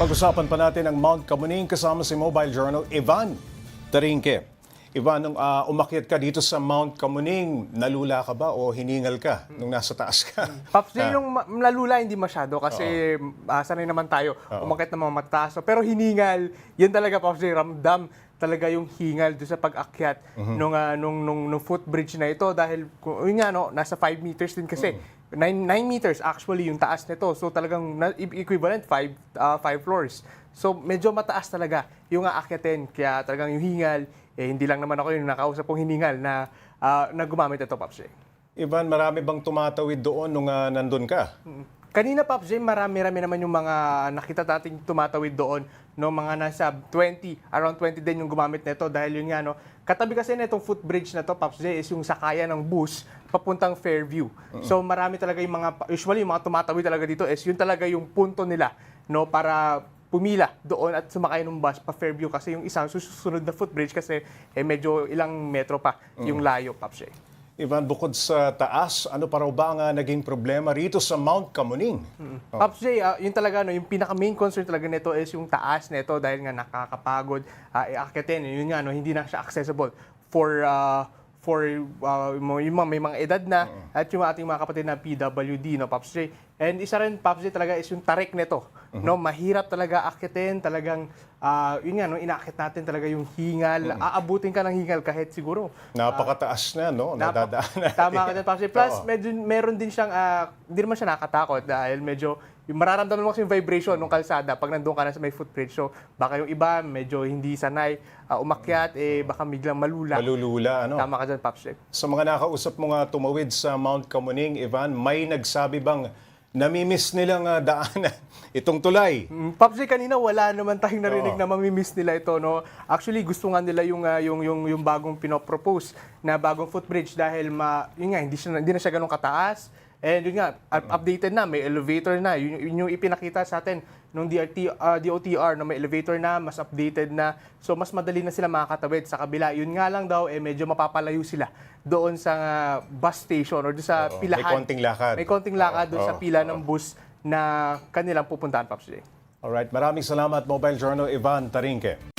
Pag-usapan pa natin ang Mount Kamuning kasama si Mobile Journal Ivan Tarinque. Ivan, nung umakyat ka dito sa Mount Kamuning, nalula ka ba o hiningal ka nung nasa taas ka? Paps, yung nalula hindi masyado kasi sanay naman tayo umakyat ng mga mataas. Pero hiningal, yan talaga Paps, ramdam talaga yung hingal doon sa pag-akyat nung footbridge na ito dahil yun nga no, nasa 5 meters din kasi. 9 meters actually yung taas nito. So talagang equivalent 5 floors. So medyo mataas talaga yung aakyatin. Kaya talagang yung hingal, hindi lang naman ako yung nakausap kong hiningal na gumamit ito, Paps. Ivan, marami bang tumatawid doon nung nandun ka? Kanina, Paps, marami-rami naman yung mga nakita nating tumatawid doon. No, mga nasa 20, around 20 din yung gumamit nito dahil yun nga, no, katabi kasi na itong footbridge na to, Paps, is yung sakayan ng bus papuntang Fairview. So marami talaga yung mga, usually yung mga tumatawid talaga dito is yun talaga yung punto nila, no, para pumila doon at sumakay ng bus pa Fairview kasi yung isang susunod na footbridge kasi medyo ilang metro pa yung layo, Paps. Ivan, bukod sa taas, ano pa raw ba ang naging problema rito sa Mount Kamuning? Pops J, yun talaga, no, yung pinaka-main concern talaga nito is yung taas nito dahil nga nakakapagod iakyatin. Yun nga, no, hindi na siya accessible for yung may mga edad na at yung ating mga kapatid na PWD, no, Pops J. And isa rin, Pops J, talaga is yung tarik nito. No, mahirap talaga akyatin, talagang yun nga, no, inaakit natin talaga yung hingal. Aabutin ka ng hingal kahit siguro. Napakataas na, no? Nadadaan natin. Tama ka din, Pops J. Plus, medyo meron din siyang, hindi naman siya nakatakot dahil medyo yung mararamdaman mo kasi yung vibration ng kalsada pag nandun ka na sa may footbridge. So, baka yung iba medyo hindi sanay umakyat, baka biglang malula. Malulula, ano? Tama ka dyan, Pops J. Sa mga nakausap mo nga tumawid sa Mount Kamuning, Ivan, may nagsabi bang namimiss nilang daanan itong tulay? Pops J, kanina wala naman tayong narinig na mamimiss nila ito, no? Actually, gusto nga nila yung bagong pinopropose na bagong footbridge dahil yun nga, hindi na siya ganun kataas. And yun nga, updated na, may elevator na. Yun yung ipinakita sa atin nung DOTR na may elevator na, mas updated na. So, mas madali na sila makakatawid sa kabila. Yun nga lang daw, medyo mapapalayo sila doon sa bus station or doon sa pilahan. May konting lakad. May konting lakad doon sa pila ng bus na kanilang pupuntahan, Pops J. Alright, maraming salamat, Mobile Journal Ivan Tarinque.